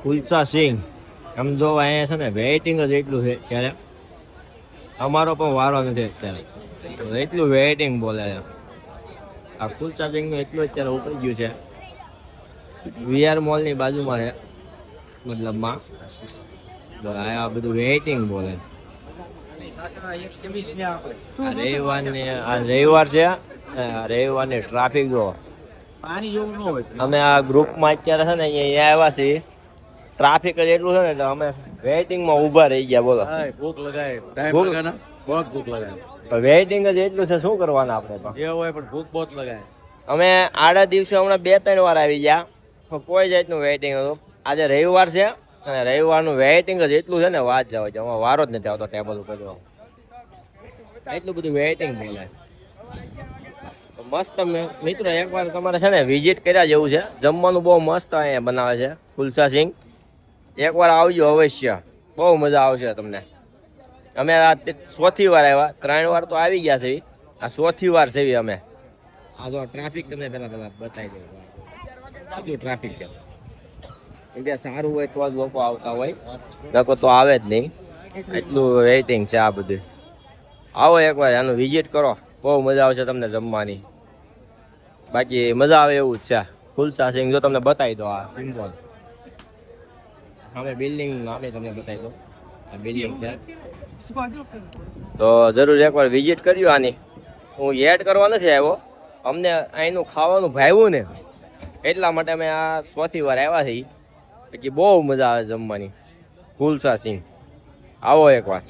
કુલચા સિંગ આમ જો અહીંયા છે ને વેઇટિંગ જ એટલું છે ત્યારે અમારો પણ વારો નથી અત્યારે એટલું વેઇટિંગ બોલે છે. આ કુલચા સિંગનું એટલું અત્યારે ઉપડી ગયું છે. વીઆર મોલની બાજુમાં છે મતલબમાં આ બધું વેઇટિંગ બોલે. રવિવાર છે રવિવારની ટ્રાફિક જો અમે આ ગ્રુપમાં અત્યારે છે ને અહીંયા આવ્યા છીએ. ટ્રાફિક જ એટલું છે ને એટલે અમે વેઇટિંગમાં ઊભા રહી ગયા. બોલો ભૂખ લગાય ભૂખ લગાય વેઇટિંગ જ એટલું છે. શું કરવાના આપણે તો જે હોય પણ ભૂખ બહુ લગાય. અમે આડા દિવસે હમણાં 2-3 વાર આવી ગયા પણ કોઈ જાતનું વેઇટિંગ હતું. આજે રવિવાર છે અને રવિવારનું વેઇટિંગ જ એટલું છે ને વાત જાવ છે. અમારો વારો જ નથી આવતો ટેબલ ઉપર જો એટલું બધું વેઇટિંગ બોલે. મસ્ત મિત્રો એકવાર તમારે છે ને વિઝિટ કર્યા જેવું છે. જમવાનું બહુ મસ્ત અહીંયા બનાવે છે કુલચા સિંગ. એકવાર આવજો અવશ્ય, બહુ મજા આવશે તમને. અમે આ 4થી વાર આવ્યા, 3 વાર તો આવી ગયા છે. આ 4થી વાર છે અમે. આ તો ટ્રાફિક તમને પહેલા બતાવી દઉં કેટલું ટ્રાફિક છે. એટલે સારું હોય તો જ લોકો આવતા હોય, નકો તો આવે જ નહીં. એટલું વેઇટિંગ છે આ બધું. આવો એકવાર આનું વિઝિટ કરો, બહુ મજા આવશે તમને જમવાની. બાકી મજા આવે એવું જ છે. કુલચા સિંગ જો તમને બતાવી દો આ સિમ્બોલ અમે બિલ્ડિંગ અમે તમને બતાવી દો આ બિલ્ડિંગ છે. તો જરૂર એકવાર વિઝિટ કર્યો આની. હું એડ કરવા નથી આવ્યો, અમને અહીંનું ખાવાનું ભાવ્યું ને એટલા માટે અમે આ 4થી વાર આવ્યા છીએ. બાકી બહુ મજા આવે જમવાની. કુલચા સિંગ આવો એકવાર.